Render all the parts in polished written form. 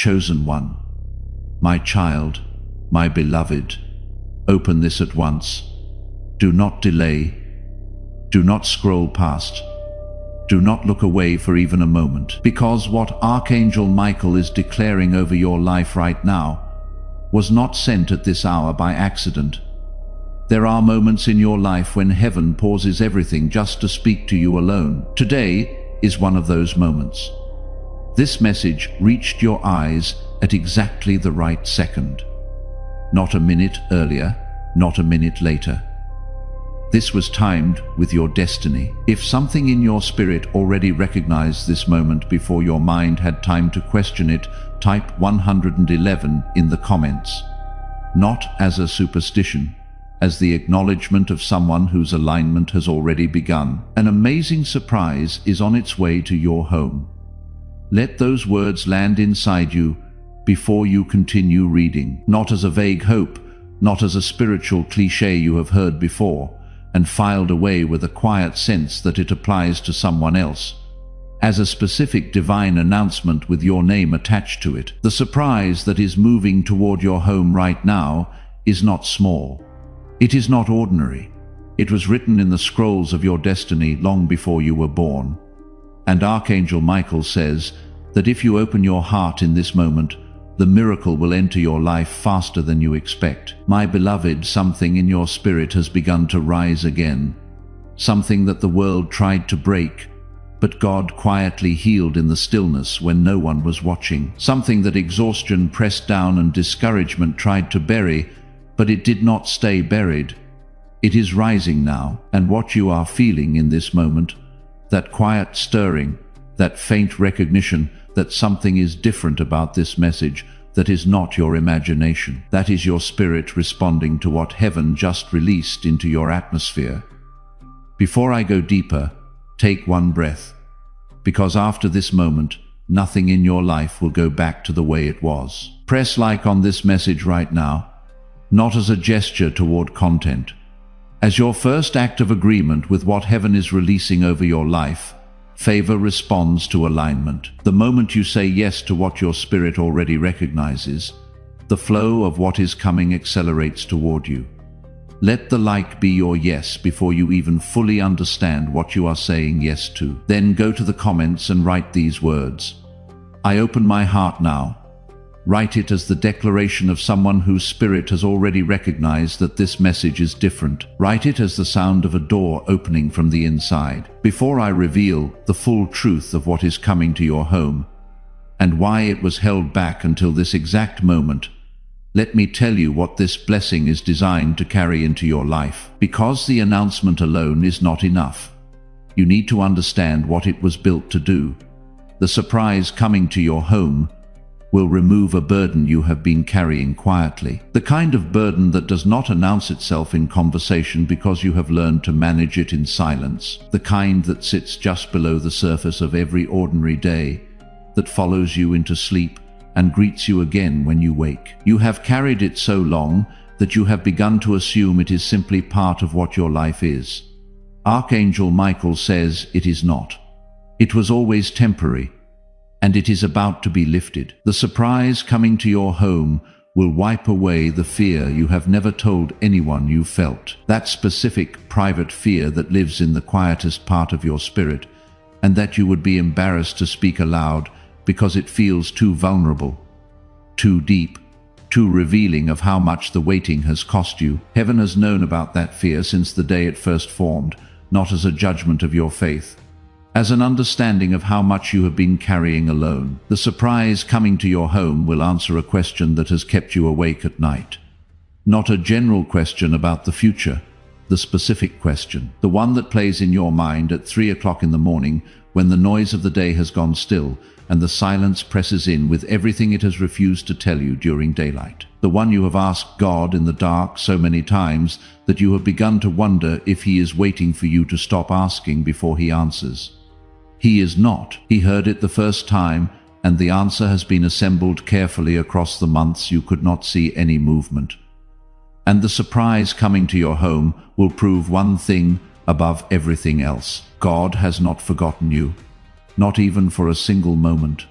Chosen one, my child, my beloved, open this at once. Do not delay. Do not scroll past. Do not look away for even a moment, because what Archangel Michael is declaring over your life right now was not sent at this hour by accident. There are moments in your life when heaven pauses everything just to speak to you alone. Today is one of those moments. This message reached your eyes at exactly the right second. Not a minute earlier, not a minute later. This was timed with your destiny. If something in your spirit already recognized this moment before your mind had time to question it, type 111 in the comments. Not as a superstition, as the acknowledgement of someone whose alignment has already begun. An amazing surprise is on its way to your home. Let those words land inside you before you continue reading. Not as a vague hope, not as a spiritual cliché you have heard before and filed away with a quiet sense that it applies to someone else. As a specific divine announcement with your name attached to it. The surprise that is moving toward your home right now is not small. It is not ordinary. It was written in the scrolls of your destiny long before you were born. And Archangel Michael says that if you open your heart in this moment, the miracle will enter your life faster than you expect. My beloved, something in your spirit has begun to rise again. Something that the world tried to break, but God quietly healed in the stillness when no one was watching. Something that exhaustion pressed down and discouragement tried to bury, but it did not stay buried. It is rising now, and what you are feeling in this moment, that quiet stirring, that faint recognition that something is different about this message, that is not your imagination. That is your spirit responding to what heaven just released into your atmosphere. Before I go deeper, take one breath, because after this moment, nothing in your life will go back to the way it was. Press like on this message right now, not as a gesture toward content, as your first act of agreement with what heaven is releasing over your life. Favor responds to alignment. The moment you say yes to what your spirit already recognizes, the flow of what is coming accelerates toward you. Let the like be your yes before you even fully understand what you are saying yes to. Then go to the comments and write these words. I open my heart now. Write it as the declaration of someone whose spirit has already recognized that this message is different. Write it as the sound of a door opening from the inside. Before I reveal the full truth of what is coming to your home, and why it was held back until this exact moment, let me tell you what this blessing is designed to carry into your life. Because the announcement alone is not enough. You need to understand what it was built to do. The surprise coming to your home will remove a burden you have been carrying quietly. The kind of burden that does not announce itself in conversation because you have learned to manage it in silence. The kind that sits just below the surface of every ordinary day, that follows you into sleep and greets you again when you wake. You have carried it so long that you have begun to assume it is simply part of what your life is. Archangel Michael says it is not. It was always temporary, and it is about to be lifted. The surprise coming to your home will wipe away the fear you have never told anyone you felt. That specific, private fear that lives in the quietest part of your spirit, and that you would be embarrassed to speak aloud because it feels too vulnerable, too deep, too revealing of how much the waiting has cost you. Heaven has known about that fear since the day it first formed, not as a judgment of your faith, as an understanding of how much you have been carrying alone. The surprise coming to your home will answer a question that has kept you awake at night. Not a general question about the future, the specific question, the one that plays in your mind at 3 o'clock in the morning when the noise of the day has gone still and the silence presses in with everything it has refused to tell you during daylight. The one you have asked God in the dark so many times that you have begun to wonder if He is waiting for you to stop asking before He answers. He is not. He heard it the first time, and the answer has been assembled carefully across the months you could not see any movement. And the surprise coming to your home will prove one thing above everything else. God has not forgotten you, not even for a single moment,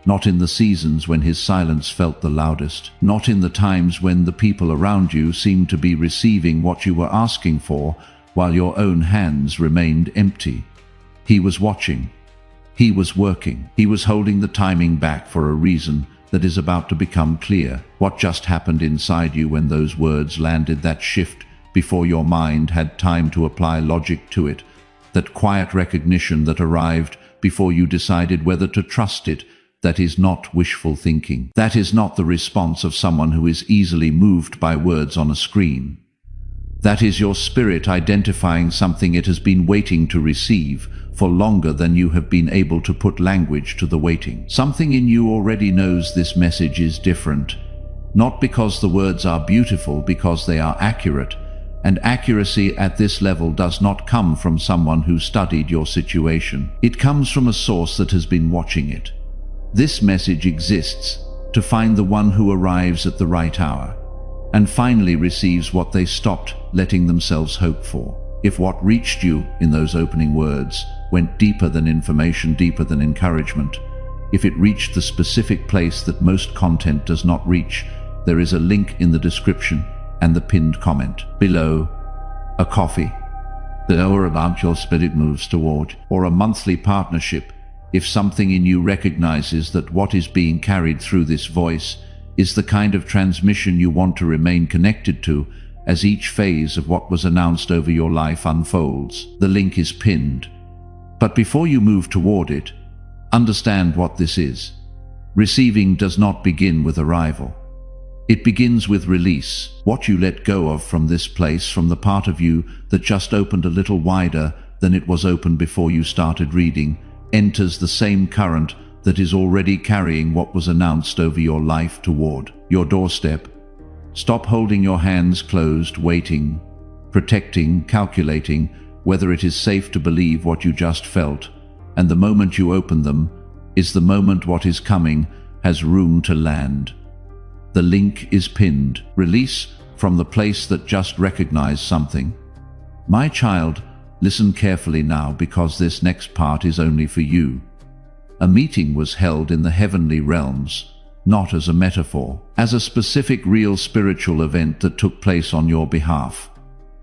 not in the seasons when his silence felt the loudest, not in the times when the people around you seemed to be receiving what you were asking for, while your own hands remained empty. He was watching. He was working. He was holding the timing back for a reason that is about to become clear. What just happened inside you when those words landed, that shift before your mind had time to apply logic to it, that quiet recognition that arrived before you decided whether to trust it, that is not wishful thinking. That is not the response of someone who is easily moved by words on a screen. That is your spirit identifying something it has been waiting to receive for longer than you have been able to put language to the waiting. Something in you already knows this message is different, not because the words are beautiful, because they are accurate, and accuracy at this level does not come from someone who studied your situation. It comes from a source that has been watching it. This message exists to find the one who arrives at the right hour and finally receives what they stopped letting themselves hope for. If what reached you in those opening words went deeper than information, deeper than encouragement, if it reached the specific place that most content does not reach, there is a link in the description and the pinned comment below. A coffee, the hour about your spirit moves toward, or a monthly partnership, if something in you recognizes that what is being carried through this voice is the kind of transmission you want to remain connected to as each phase of what was announced over your life unfolds. The link is pinned. But before you move toward it, understand what this is. Receiving does not begin with arrival. It begins with release. What you let go of from this place, from the part of you that just opened a little wider than it was open before you started reading, enters the same current that is already carrying what was announced over your life toward your doorstep. Stop holding your hands closed, waiting, protecting, calculating whether it is safe to believe what you just felt, and the moment you open them is the moment what is coming has room to land. The link is pinned. Release from the place that just recognized something. My child, listen carefully now, because this next part is only for you. A meeting was held in the heavenly realms, not as a metaphor, as a specific real spiritual event that took place on your behalf.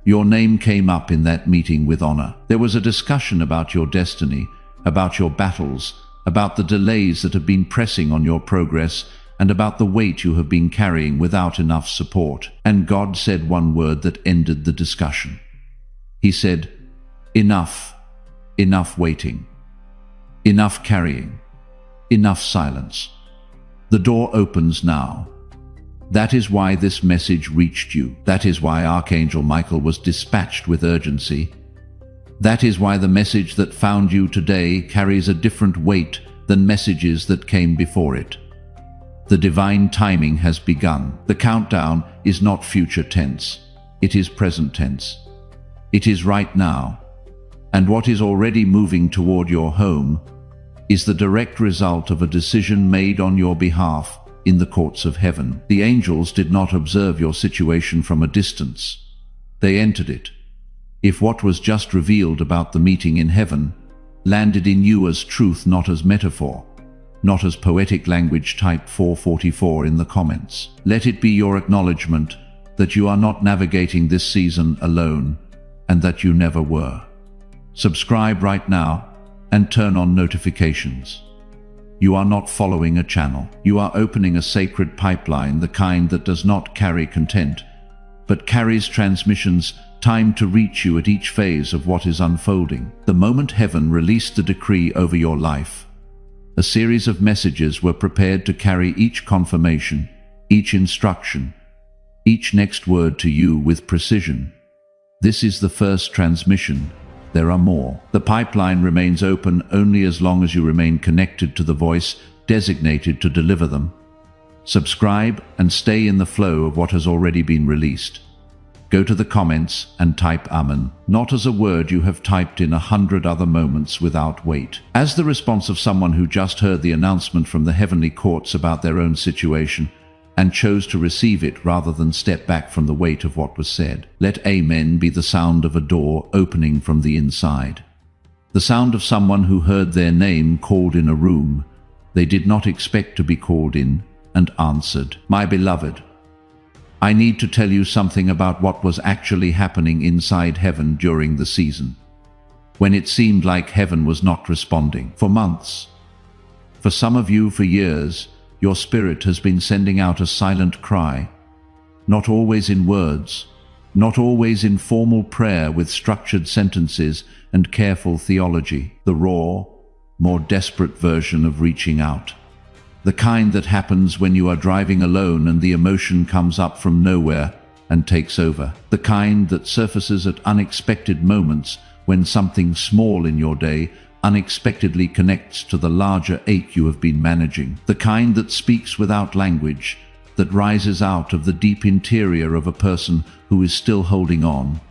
Your name came up in that meeting with honor. There was a discussion about your destiny, about your battles, about the delays that have been pressing on your progress, and about the weight you have been carrying without enough support. And God said one word that ended the discussion. He said, enough, enough waiting, enough carrying, enough silence. The door opens now. That is why this message reached you. That is why Archangel Michael was dispatched with urgency. That is why the message that found you today carries a different weight than messages that came before it. The divine timing has begun. The countdown is not future tense. It is present tense. It is right now. And what is already moving toward your home is the direct result of a decision made on your behalf in the courts of heaven. The angels did not observe your situation from a distance. They entered it. If what was just revealed about the meeting in heaven landed in you as truth, not as metaphor, not as poetic language, type 444 in the comments. Let it be your acknowledgement that you are not navigating this season alone, and that you never were. Subscribe right now and turn on notifications. You are not following a channel. You are opening a sacred pipeline, the kind that does not carry content, but carries transmissions, time to reach you at each phase of what is unfolding. The moment heaven released the decree over your life, a series of messages were prepared to carry each confirmation, each instruction, each next word to you with precision. This is the first transmission. There are more. The pipeline remains open only as long as you remain connected to the voice designated to deliver them. Subscribe and stay in the flow of what has already been released. Go to the comments and type Amen, not as a word you have typed in 100 other moments without weight. As the response of someone who just heard the announcement from the heavenly courts about their own situation and chose to receive it rather than step back from the weight of what was said. Let Amen be the sound of a door opening from the inside. The sound of someone who heard their name called in a room, They did not expect to be called in and answered. My beloved, I need to tell you something about what was actually happening inside heaven during the season, when it seemed like heaven was not responding. For months, for some of you for years, your spirit has been sending out a silent cry, not always in words, not always in formal prayer with structured sentences and careful theology, the raw, more desperate version of reaching out. The kind that happens when you are driving alone and the emotion comes up from nowhere and takes over. The kind that surfaces at unexpected moments when something small in your day unexpectedly connects to the larger ache you have been managing. The kind that speaks without language, that rises out of the deep interior of a person who is still holding on.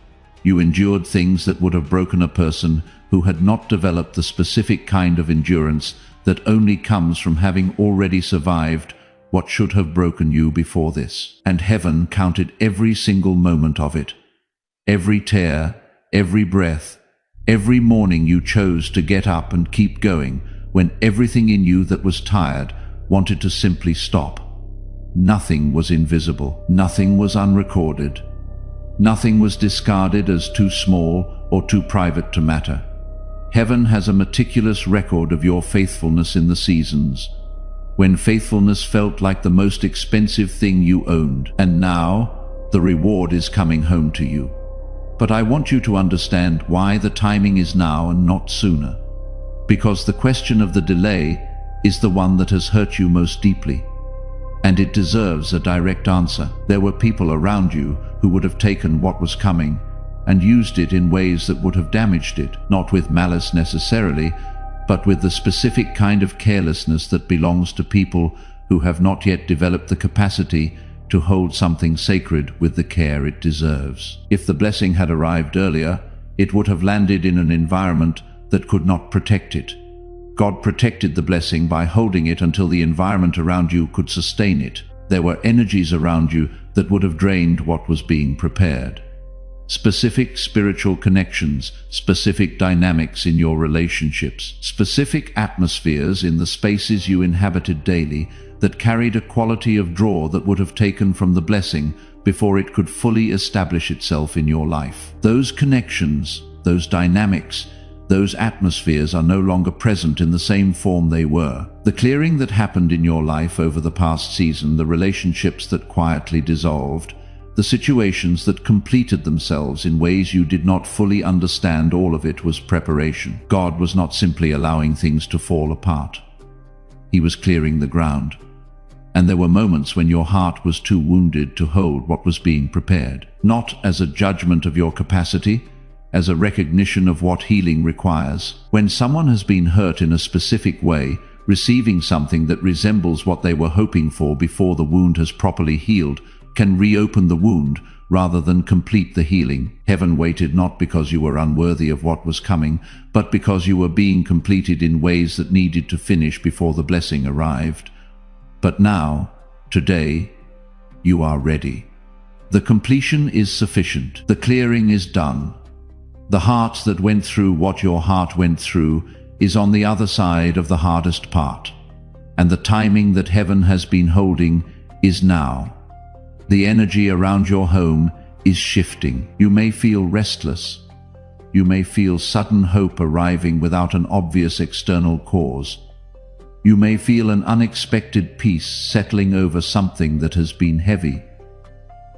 You endured things that would have broken a person who had not developed the specific kind of endurance that only comes from having already survived what should have broken you before this. And heaven counted every single moment of it. Every tear, every breath, every morning you chose to get up and keep going when everything in you that was tired wanted to simply stop. Nothing was invisible. Nothing was unrecorded. Nothing was discarded as too small or too private to matter. Heaven has a meticulous record of your faithfulness in the seasons, when faithfulness felt like the most expensive thing you owned, and now the reward is coming home to you. But I want you to understand why the timing is now and not sooner. Because the question of the delay is the one that has hurt you most deeply, and it deserves a direct answer. There were people around you who would have taken what was coming and used it in ways that would have damaged it, not with malice necessarily, but with the specific kind of carelessness that belongs to people who have not yet developed the capacity to hold something sacred with the care it deserves. If the blessing had arrived earlier, it would have landed in an environment that could not protect it. God protected the blessing by holding it until the environment around you could sustain it. There were energies around you that would have drained what was being prepared. Specific spiritual connections, specific dynamics in your relationships, specific atmospheres in the spaces you inhabited daily that carried a quality of draw that would have taken from the blessing before it could fully establish itself in your life. Those connections, those dynamics, those atmospheres are no longer present in the same form they were. The clearing that happened in your life over the past season, the relationships that quietly dissolved, the situations that completed themselves in ways you did not fully understand, all of it was preparation. God was not simply allowing things to fall apart. He was clearing the ground. And there were moments when your heart was too wounded to hold what was being prepared. Not as a judgment of your capacity, as a recognition of what healing requires. When someone has been hurt in a specific way, receiving something that resembles what they were hoping for before the wound has properly healed can reopen the wound rather than complete the healing. Heaven waited not because you were unworthy of what was coming, but because you were being completed in ways that needed to finish before the blessing arrived. But now, today, you are ready. The completion is sufficient. The clearing is done. The heart that went through what your heart went through is on the other side of the hardest part. And the timing that heaven has been holding is now. The energy around your home is shifting. You may feel restless. You may feel sudden hope arriving without an obvious external cause. You may feel an unexpected peace settling over something that has been heavy.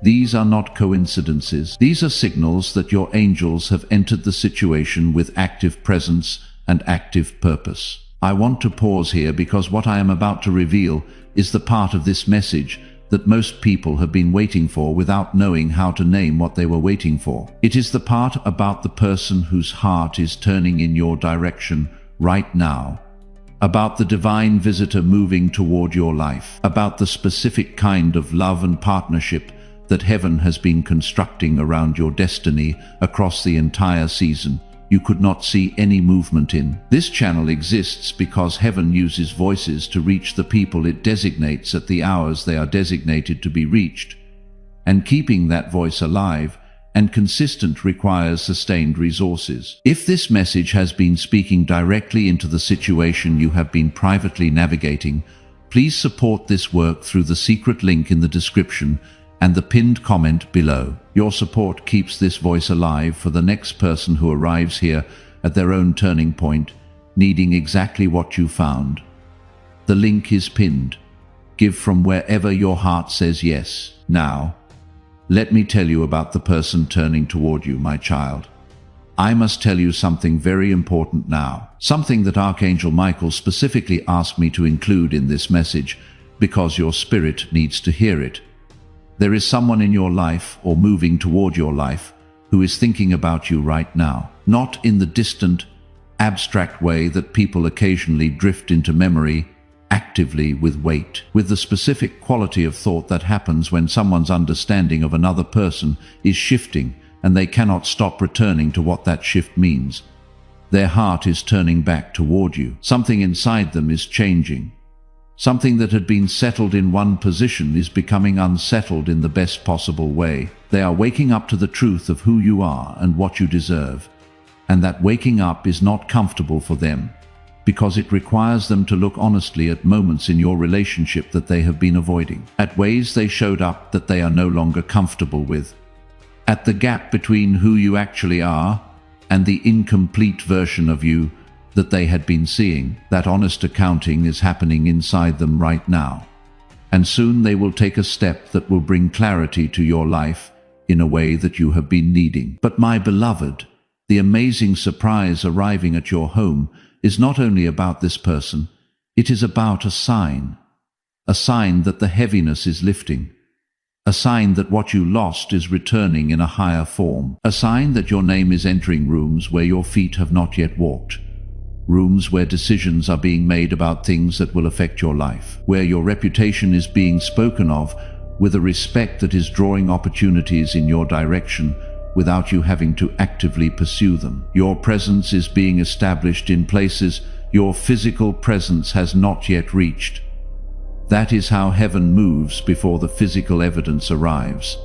These are not coincidences. These are signals that your angels have entered the situation with active presence and active purpose. I want to pause here because what I am about to reveal is the part of this message that most people have been waiting for without knowing how to name what they were waiting for. It is the part about the person whose heart is turning in your direction right now, about the divine visitor moving toward your life, about the specific kind of love and partnership that heaven has been constructing around your destiny across the entire season. You could not see any movement in. This channel exists because heaven uses voices to reach the people it designates at the hours they are designated to be reached. And keeping that voice alive and consistent requires sustained resources. If this message has been speaking directly into the situation you have been privately navigating, please support this work through the secret link in the description and the pinned comment below. Your support keeps this voice alive for the next person who arrives here at their own turning point, needing exactly what you found. The link is pinned. Give from wherever your heart says yes. Now, let me tell you about the person turning toward you, my child. I must tell you something very important now, something that Archangel Michael specifically asked me to include in this message because your spirit needs to hear it. There is someone in your life or moving toward your life who is thinking about you right now, not in the distant, abstract way that people occasionally drift into memory, actively with weight, with the specific quality of thought that happens when someone's understanding of another person is shifting and they cannot stop returning to what that shift means. Their heart is turning back toward you. Something inside them is changing. Something that had been settled in one position is becoming unsettled in the best possible way. They are waking up to the truth of who you are and what you deserve. And that waking up is not comfortable for them, because it requires them to look honestly at moments in your relationship that they have been avoiding, at ways they showed up that they are no longer comfortable with, at the gap between who you actually are and the incomplete version of you that they had been seeing. That honest accounting is happening inside them right now, and soon they will take a step that will bring clarity to your life in a way that you have been needing. But my beloved, the amazing surprise arriving at your home is not only about this person, it is about a sign that the heaviness is lifting, a sign that what you lost is returning in a higher form, a sign that your name is entering rooms where your feet have not yet walked, rooms where decisions are being made about things that will affect your life, where your reputation is being spoken of with a respect that is drawing opportunities in your direction without you having to actively pursue them. Your presence is being established in places your physical presence has not yet reached. That is how heaven moves before the physical evidence arrives.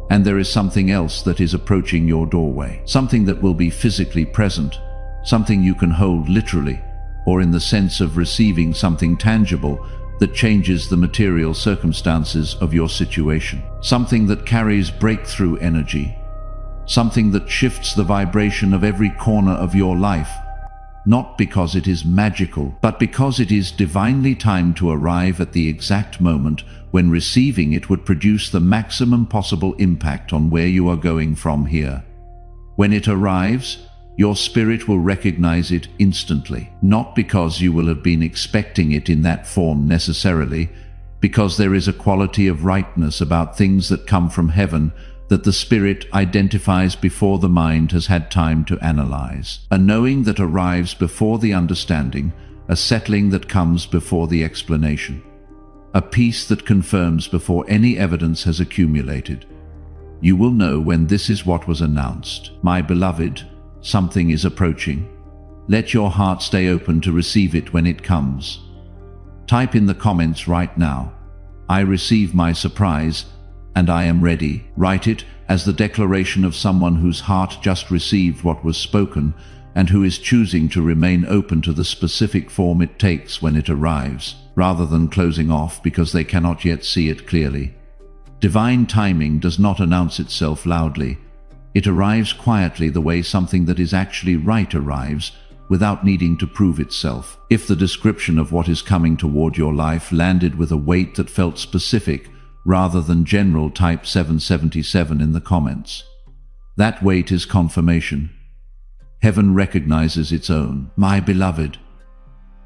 And there is something else that is approaching your doorway, something that will be physically present, something you can hold literally, or in the sense of receiving something tangible that changes the material circumstances of your situation, something that carries breakthrough energy, something that shifts the vibration of every corner of your life, not because it is magical, but because it is divinely timed to arrive at the exact moment when receiving it would produce the maximum possible impact on where you are going from here. When it arrives, your spirit will recognize it instantly, not because you will have been expecting it in that form necessarily, because there is a quality of rightness about things that come from heaven that the spirit identifies before the mind has had time to analyze, a knowing that arrives before the understanding, a settling that comes before the explanation, a peace that confirms before any evidence has accumulated. You will know when this is what was announced. My beloved, something is approaching. Let your heart stay open to receive it when it comes. Type in the comments right now, "I receive my surprise and I am ready." Write it as the declaration of someone whose heart just received what was spoken and who is choosing to remain open to the specific form it takes when it arrives, rather than closing off because they cannot yet see it clearly. Divine timing does not announce itself loudly. It arrives quietly, the way something that is actually right arrives, without needing to prove itself. If the description of what is coming toward your life landed with a weight that felt specific, rather than general, type 777 in the comments. That weight is confirmation. Heaven recognizes its own. My beloved,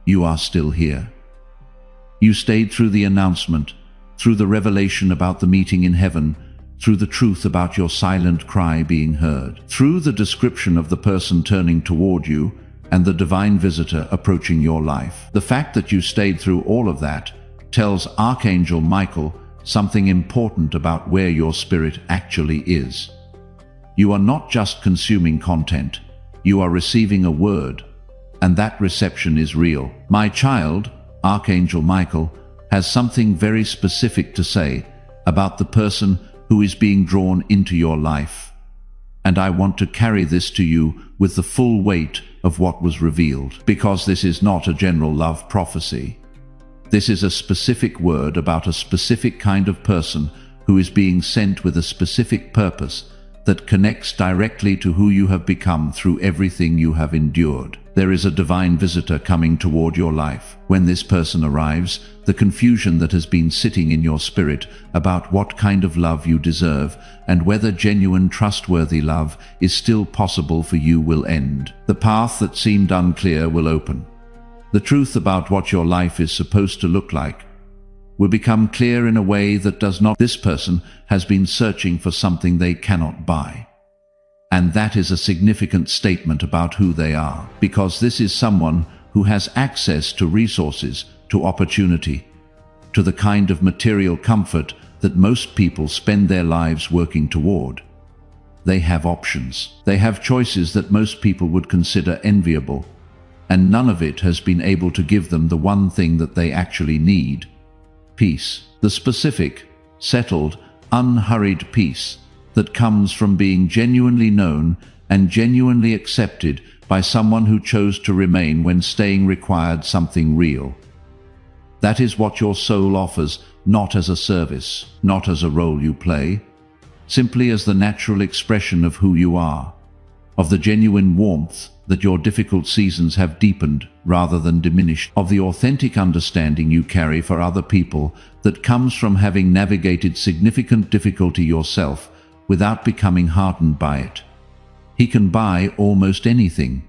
you are still here. You stayed through the announcement, through the revelation about the meeting in heaven, through the truth about your silent cry being heard, through the description of the person turning toward you and the divine visitor approaching your life. The fact that you stayed through all of that tells Archangel Michael something important about where your spirit actually is. You are not just consuming content, you are receiving a word, and that reception is real. My child, Archangel Michael, has something very specific to say about the person who is being drawn into your life. and I want to carry this to you with the full weight of what was revealed, because this is not a general love prophecy. This is a specific word about a specific kind of person who is being sent with a specific purpose that connects directly to who you have become through everything you have endured. There is a divine visitor coming toward your life. When this person arrives, the confusion that has been sitting in your spirit about what kind of love you deserve and whether genuine, trustworthy love is still possible for you will end. The path that seemed unclear will open. The truth about what your life is supposed to look like will become clear in a way that does not. This person has been searching for something they cannot buy. And that is a significant statement about who they are, because this is someone who has access to resources, to opportunity, to the kind of material comfort that most people spend their lives working toward. They have options. They have choices that most people would consider enviable, and none of it has been able to give them the one thing that they actually need: peace. The specific, settled, unhurried peace that comes from being genuinely known and genuinely accepted by someone who chose to remain when staying required something real. That is what your soul offers, not as a service, not as a role you play, simply as the natural expression of who you are, of the genuine warmth that your difficult seasons have deepened rather than diminished, of the authentic understanding you carry for other people that comes from having navigated significant difficulty yourself without becoming hardened by it. He can buy almost anything.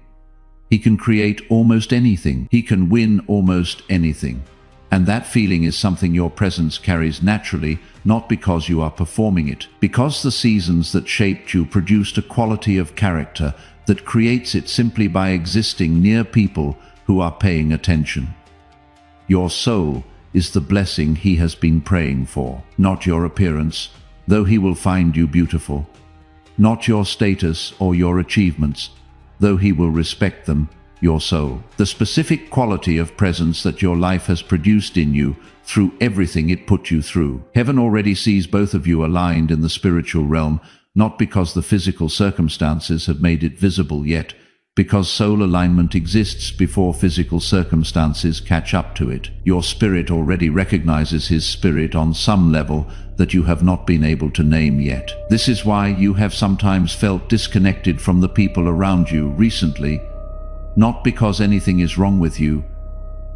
He can create almost anything. He can win almost anything. And that feeling is something your presence carries naturally, not because you are performing it, because the seasons that shaped you produced a quality of character that creates it simply by existing near people who are paying attention. Your soul is the blessing he has been praying for, not your appearance, though he will find you beautiful, not your status or your achievements, though he will respect them, your soul. The specific quality of presence that your life has produced in you through everything it put you through. Heaven already sees both of you aligned in the spiritual realm, not because the physical circumstances have made it visible yet, because soul alignment exists before physical circumstances catch up to it. Your spirit already recognizes his spirit on some level that you have not been able to name yet. This is why you have sometimes felt disconnected from the people around you recently, not because anything is wrong with you,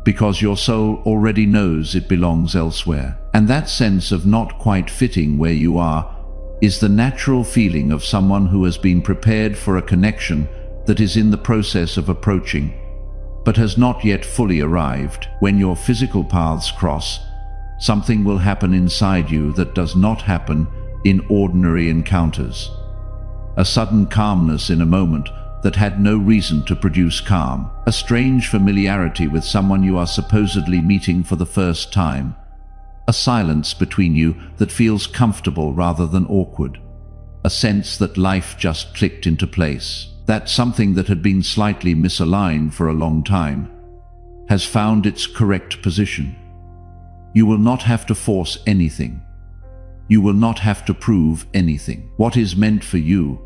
because your soul already knows it belongs elsewhere. And that sense of not quite fitting where you are is the natural feeling of someone who has been prepared for a connection that is in the process of approaching, but has not yet fully arrived. When your physical paths cross, something will happen inside you that does not happen in ordinary encounters. A sudden calmness in a moment that had no reason to produce calm. A strange familiarity with someone you are supposedly meeting for the first time. A silence between you that feels comfortable rather than awkward. A sense that life just clicked into place. That something that had been slightly misaligned for a long time has found its correct position. You will not have to force anything. You will not have to prove anything. What is meant for you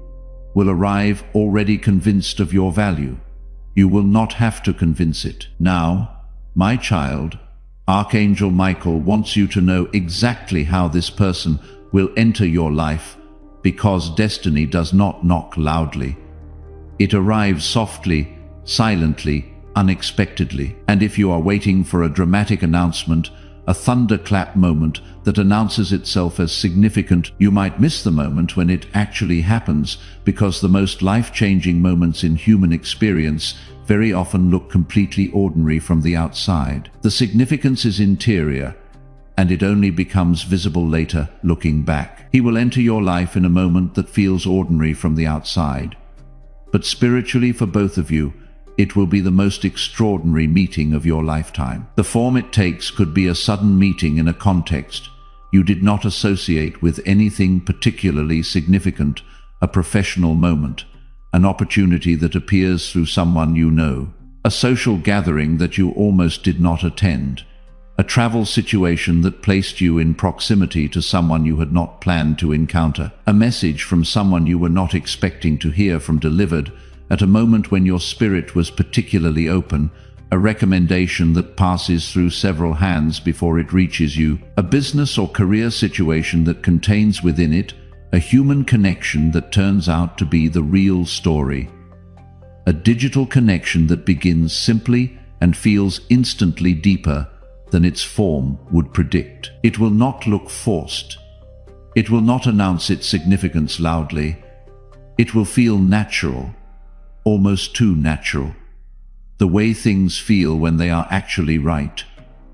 will arrive already convinced of your value. You will not have to convince it. Now, my child, Archangel Michael wants you to know exactly how this person will enter your life, because destiny does not knock loudly. It arrives softly, silently, unexpectedly. And if you are waiting for a dramatic announcement, a thunderclap moment that announces itself as significant, you might miss the moment when it actually happens, because the most life-changing moments in human experience very often look completely ordinary from the outside. The significance is interior, and it only becomes visible later, looking back. He will enter your life in a moment that feels ordinary from the outside. But spiritually, for both of you, it will be the most extraordinary meeting of your lifetime. The form it takes could be a sudden meeting in a context you did not associate with anything particularly significant, a professional moment, an opportunity that appears through someone you know, a social gathering that you almost did not attend, a travel situation that placed you in proximity to someone you had not planned to encounter, a message from someone you were not expecting to hear from delivered at a moment when your spirit was particularly open, a recommendation that passes through several hands before it reaches you, a business or career situation that contains within it a human connection that turns out to be the real story, a digital connection that begins simply and feels instantly deeper than its form would predict. It will not look forced. It will not announce its significance loudly. It will feel natural, almost too natural, the way things feel when they are actually right,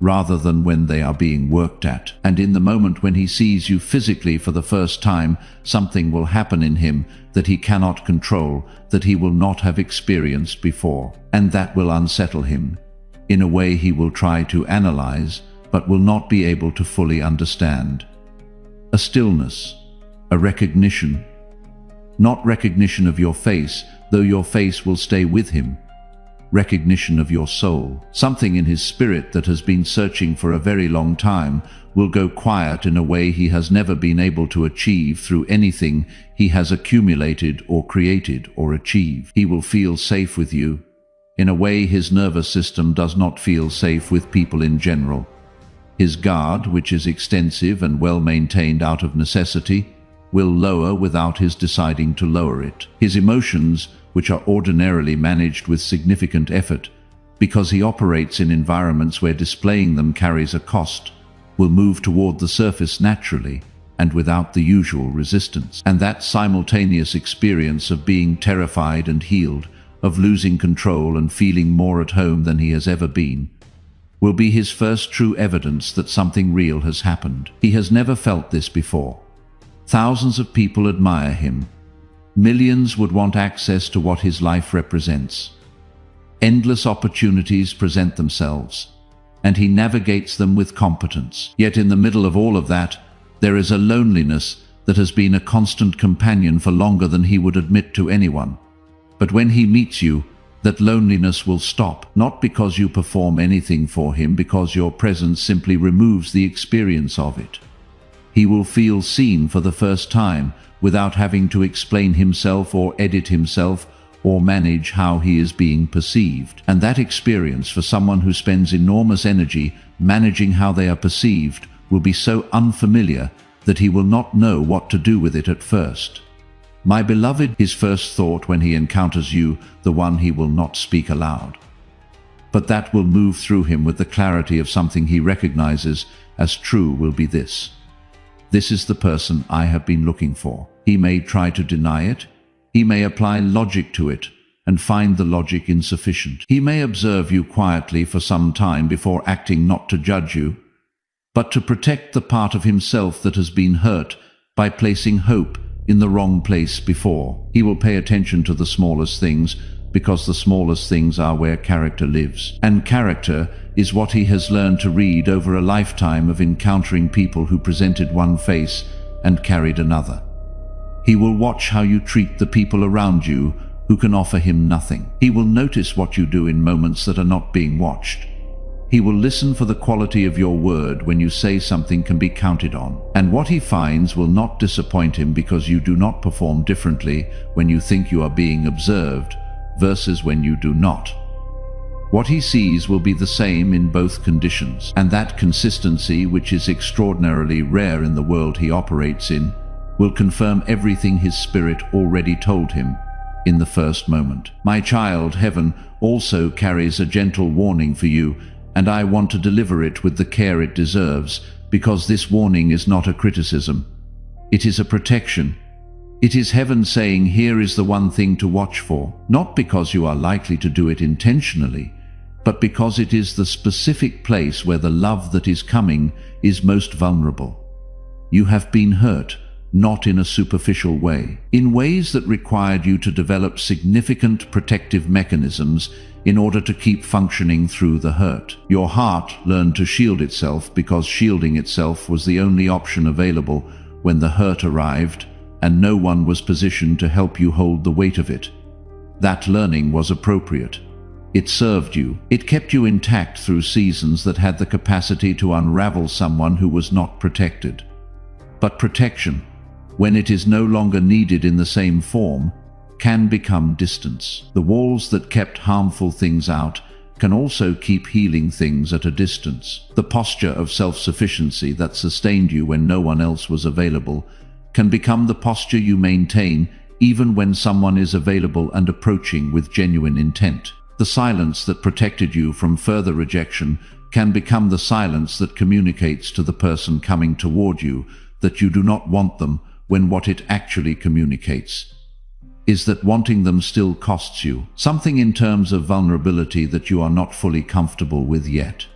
rather than when they are being worked at. And in the moment when he sees you physically for the first time, something will happen in him that he cannot control, that he will not have experienced before, and that will unsettle him in a way he will try to analyze, but will not be able to fully understand. A stillness, a recognition, not recognition of your face, though your face will stay with him, recognition of your soul. Something in his spirit that has been searching for a very long time will go quiet in a way he has never been able to achieve through anything he has accumulated or created or achieved. He will feel safe with you in a way his nervous system does not feel safe with people in general. His guard, which is extensive and well maintained out of necessity, will lower without his deciding to lower it. His emotions, which are ordinarily managed with significant effort, because he operates in environments where displaying them carries a cost, will move toward the surface naturally and without the usual resistance. And that simultaneous experience of being terrified and healed, of losing control and feeling more at home than he has ever been, will be his first true evidence that something real has happened. He has never felt this before. Thousands of people admire him. Millions would want access to what his life represents. Endless opportunities present themselves, and he navigates them with competence. Yet in the middle of all of that, there is a loneliness that has been a constant companion for longer than he would admit to anyone. But when he meets you, that loneliness will stop, not because you perform anything for him, because your presence simply removes the experience of it. He will feel seen for the first time, without having to explain himself or edit himself or manage how he is being perceived. And that experience, for someone who spends enormous energy managing how they are perceived, will be so unfamiliar that he will not know what to do with it at first. My beloved, his first thought when he encounters you, the one he will not speak aloud. But that will move through him with the clarity of something he recognizes as true, will be this: this is the person I have been looking for. He may try to deny it. He may apply logic to it and find the logic insufficient. He may observe you quietly for some time before acting, not to judge you, but to protect the part of himself that has been hurt by placing hope in the wrong place before. He will pay attention to the smallest things, because the smallest things are where character lives. And character is what he has learned to read over a lifetime of encountering people who presented one face and carried another. He will watch how you treat the people around you who can offer him nothing. He will notice what you do in moments that are not being watched. He will listen for the quality of your word when you say something can be counted on. And what he finds will not disappoint him, because you do not perform differently when you think you are being observed versus when you do not. What he sees will be the same in both conditions, and that consistency, which is extraordinarily rare in the world he operates in, will confirm everything his spirit already told him in the first moment. My child, heaven also carries a gentle warning for you, and I want to deliver it with the care it deserves, because this warning is not a criticism. It is a protection. It is heaven saying, here is the one thing to watch for, not because you are likely to do it intentionally, but because it is the specific place where the love that is coming is most vulnerable. You have been hurt, not in a superficial way, in ways that required you to develop significant protective mechanisms in order to keep functioning through the hurt. Your heart learned to shield itself because shielding itself was the only option available when the hurt arrived, and no one was positioned to help you hold the weight of it. That learning was appropriate. It served you. It kept you intact through seasons that had the capacity to unravel someone who was not protected. But protection, when it is no longer needed in the same form, can become distance. The walls that kept harmful things out can also keep healing things at a distance. The posture of self-sufficiency that sustained you when no one else was available can become the posture you maintain even when someone is available and approaching with genuine intent. The silence that protected you from further rejection can become the silence that communicates to the person coming toward you that you do not want them, when what it actually communicates is that wanting them still costs you something in terms of vulnerability that you are not fully comfortable with yet.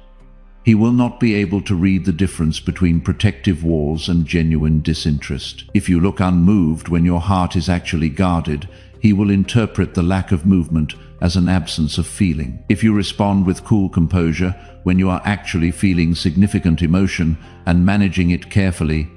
He will not be able to read the difference between protective walls and genuine disinterest. If you look unmoved when your heart is actually guarded, he will interpret the lack of movement as an absence of feeling. If you respond with cool composure when you are actually feeling significant emotion and managing it carefully,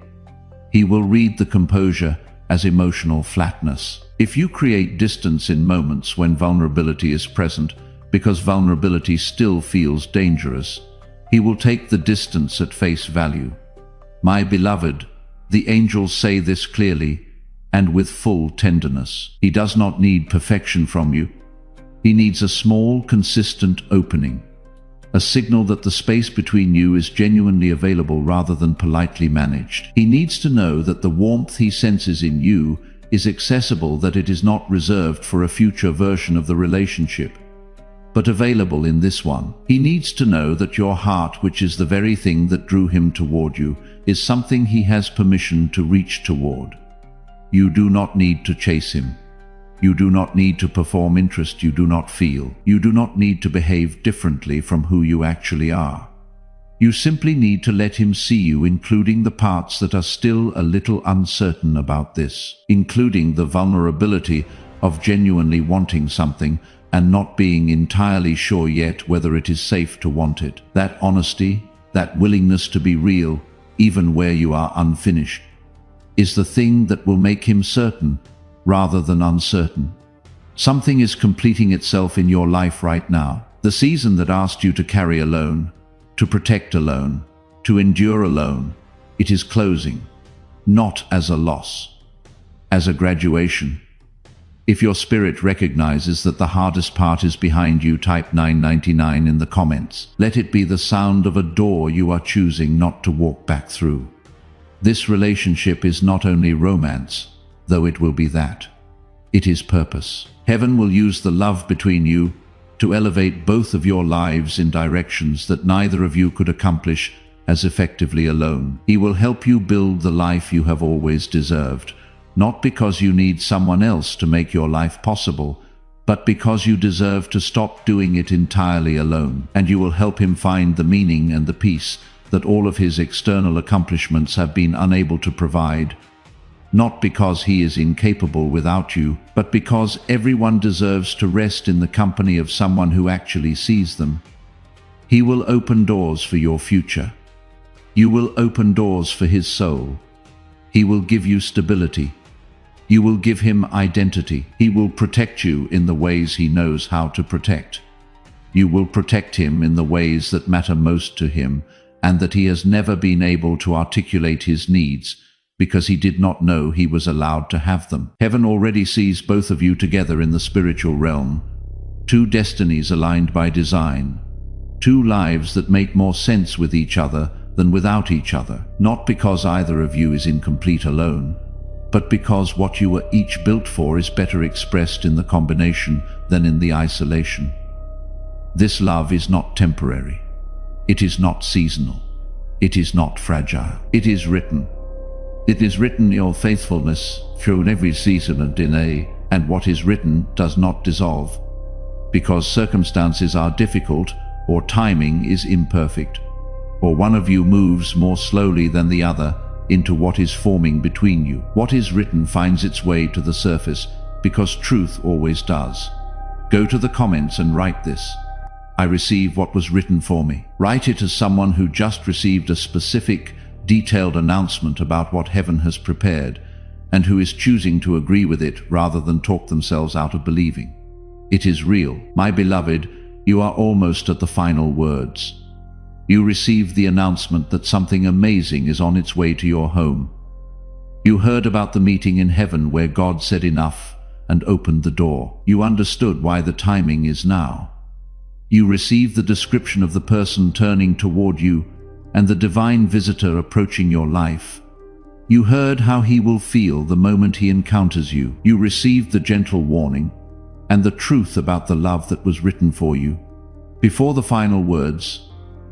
he will read the composure as emotional flatness. If you create distance in moments when vulnerability is present, because vulnerability still feels dangerous, he will take the distance at face value. My beloved, the angels say this clearly and with full tenderness. He does not need perfection from you. He needs a small, consistent opening, a signal that the space between you is genuinely available rather than politely managed. He needs to know that the warmth he senses in you is accessible, that it is not reserved for a future version of the relationship, but available in this one. He needs to know that your heart, which is the very thing that drew him toward you, is something he has permission to reach toward. You do not need to chase him. You do not need to perform interest you do not feel. You do not need to behave differently from who you actually are. You simply need to let him see you, including the parts that are still a little uncertain about this, including the vulnerability of genuinely wanting something and not being entirely sure yet whether it is safe to want it. That honesty, that willingness to be real, even where you are unfinished, is the thing that will make him certain rather than uncertain. Something is completing itself in your life right now. The season that asked you to carry alone, to protect alone, to endure alone, it is closing, not as a loss, as a graduation. If your spirit recognizes that the hardest part is behind you, type 999 in the comments. Let it be the sound of a door you are choosing not to walk back through. This relationship is not only romance, though it will be that. It is purpose. Heaven will use the love between you to elevate both of your lives in directions that neither of you could accomplish as effectively alone. He will help you build the life you have always deserved, not because you need someone else to make your life possible, but because you deserve to stop doing it entirely alone. And you will help him find the meaning and the peace that all of his external accomplishments have been unable to provide, not because he is incapable without you, but because everyone deserves to rest in the company of someone who actually sees them. He will open doors for your future. You will open doors for his soul. He will give you stability. You will give him identity. He will protect you in the ways he knows how to protect. You will protect him in the ways that matter most to him, and that he has never been able to articulate his needs, because he did not know he was allowed to have them. Heaven already sees both of you together in the spiritual realm, two destinies aligned by design, two lives that make more sense with each other than without each other, not because either of you is incomplete alone, but because what you were each built for is better expressed in the combination than in the isolation. This love is not temporary. It is not seasonal. It is not fragile. It is written. It is written, your faithfulness through every season and delay, and what is written does not dissolve, because circumstances are difficult or timing is imperfect, or one of you moves more slowly than the other into what is forming between you. What is written finds its way to the surface, because truth always does. Go to the comments and write this. I receive what was written for me. Write it as someone who just received a specific, detailed announcement about what heaven has prepared, and who is choosing to agree with it rather than talk themselves out of believing. It is real. My beloved, You are almost at the final words. You receive the announcement that something amazing is on its way to your home. You heard about the meeting in heaven where God said enough and opened the door. You understood why the timing is now. You received the description of the person turning toward you and the divine visitor approaching your life. You heard how he will feel the moment he encounters you. You received the gentle warning and the truth about the love that was written for you. Before the final words,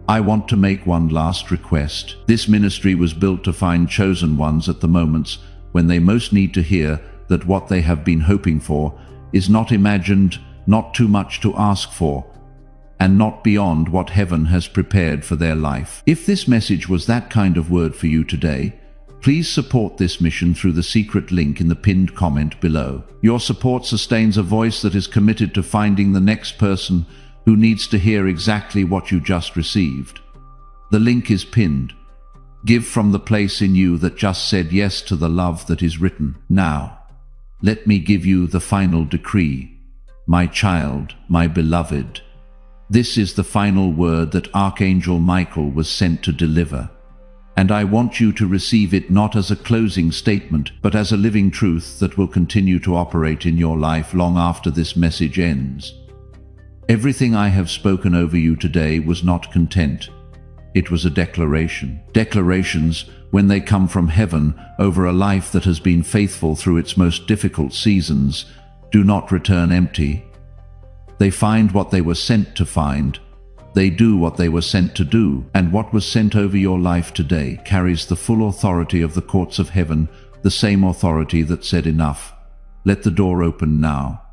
I want to make one last request. This ministry was built to find chosen ones at the moments when they most need to hear that what they have been hoping for is not imagined, not too much to ask for, and not beyond what heaven has prepared for their life. If this message was that kind of word for you today, please support this mission through the secret link in the pinned comment below. Your support sustains a voice that is committed to finding the next person who needs to hear exactly what you just received. The link is pinned. Give from the place in you that just said yes to the love that is written. Now, let me give you the final decree. My child, my beloved, this is the final word that Archangel Michael was sent to deliver. And I want you to receive it not as a closing statement, but as a living truth that will continue to operate in your life long after this message ends. Everything I have spoken over you today was not content. It was a declaration. Declarations, when they come from heaven over a life that has been faithful through its most difficult seasons, do not return empty. They find what they were sent to find. They do what they were sent to do, and what was sent over your life today carries the full authority of the courts of heaven, the same authority that said enough. Let the door open now,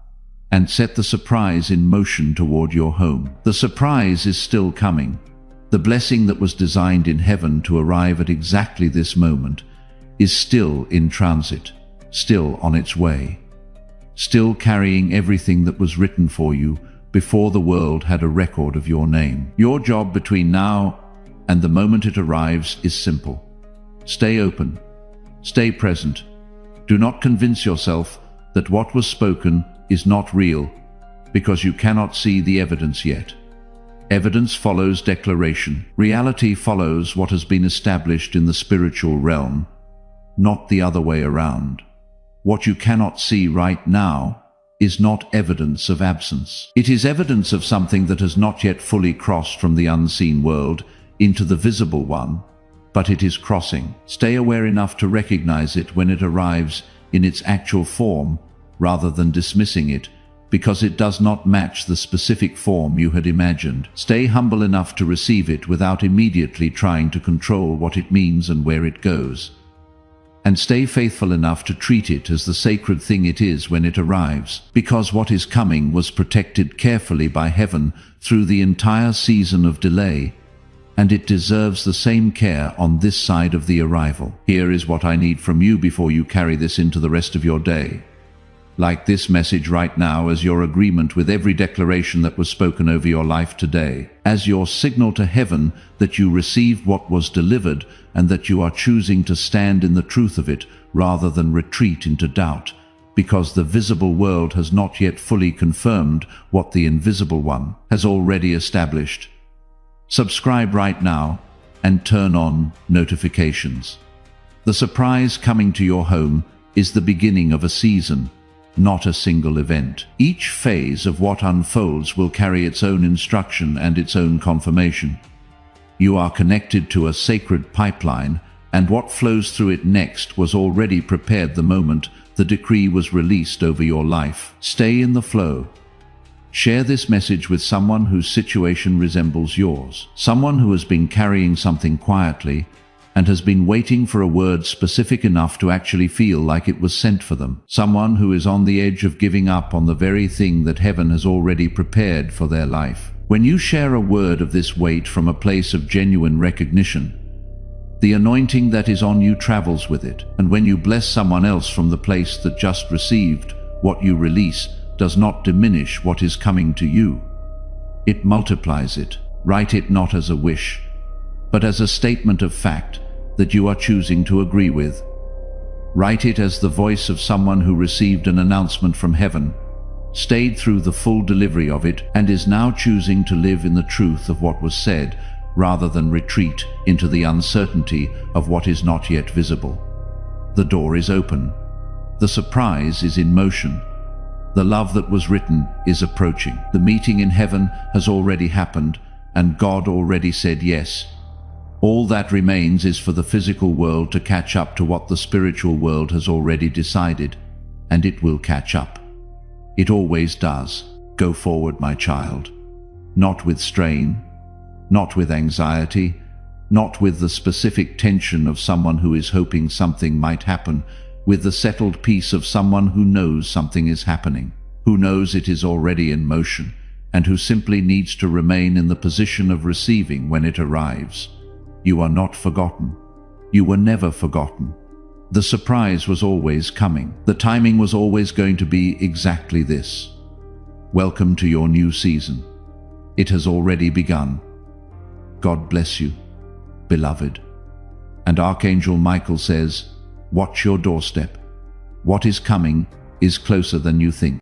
and set the surprise in motion toward your home. The surprise is still coming. The blessing that was designed in heaven to arrive at exactly this moment is still in transit, still on its way, still carrying everything that was written for you before the world had a record of your name. Your job between now and the moment it arrives is simple. Stay open. Stay present. Do not convince yourself that what was spoken is not real, because you cannot see the evidence yet. Evidence follows declaration. Reality follows what has been established in the spiritual realm, not the other way around. What you cannot see right now is not evidence of absence. It is evidence of something that has not yet fully crossed from the unseen world into the visible one, but it is crossing. Stay aware enough to recognize it when it arrives in its actual form, rather than dismissing it, because it does not match the specific form you had imagined. Stay humble enough to receive it without immediately trying to control what it means and where it goes. And stay faithful enough to treat it as the sacred thing it is when it arrives, because what is coming was protected carefully by heaven through the entire season of delay, and it deserves the same care on this side of the arrival. Here is what I need from you before you carry this into the rest of your day. Like this message right now as your agreement with every declaration that was spoken over your life today, as your signal to heaven that you received what was delivered and that you are choosing to stand in the truth of it rather than retreat into doubt, because the visible world has not yet fully confirmed what the invisible one has already established. Subscribe right now and turn on notifications. The surprise coming to your home is the beginning of a season, not a single event. Each phase of what unfolds will carry its own instruction and its own confirmation. You are connected to a sacred pipeline, and what flows through it next was already prepared the moment the decree was released over your life. Stay in the flow. Share this message with someone whose situation resembles yours, someone who has been carrying something quietly and has been waiting for a word specific enough to actually feel like it was sent for them. Someone who is on the edge of giving up on the very thing that heaven has already prepared for their life. When you share a word of this weight from a place of genuine recognition, the anointing that is on you travels with it. And when you bless someone else from the place that just received, what you release does not diminish what is coming to you. It multiplies it. Write it not as a wish, but as a statement of fact that you are choosing to agree with. Write it as the voice of someone who received an announcement from heaven, stayed through the full delivery of it, and is now choosing to live in the truth of what was said, rather than retreat into the uncertainty of what is not yet visible. The door is open. The surprise is in motion. The love that was written is approaching. The meeting in heaven has already happened, and God already said yes. All that remains is for the physical world to catch up to what the spiritual world has already decided, and it will catch up. It always does. Go forward, my child. Not with strain, not with anxiety, not with the specific tension of someone who is hoping something might happen, with the settled peace of someone who knows something is happening, who knows it is already in motion, and who simply needs to remain in the position of receiving when it arrives. You are not forgotten. You were never forgotten. The surprise was always coming. The timing was always going to be exactly this. Welcome to your new season. It has already begun. God bless you, beloved. And Archangel Michael says, watch your doorstep. What is coming is closer than you think.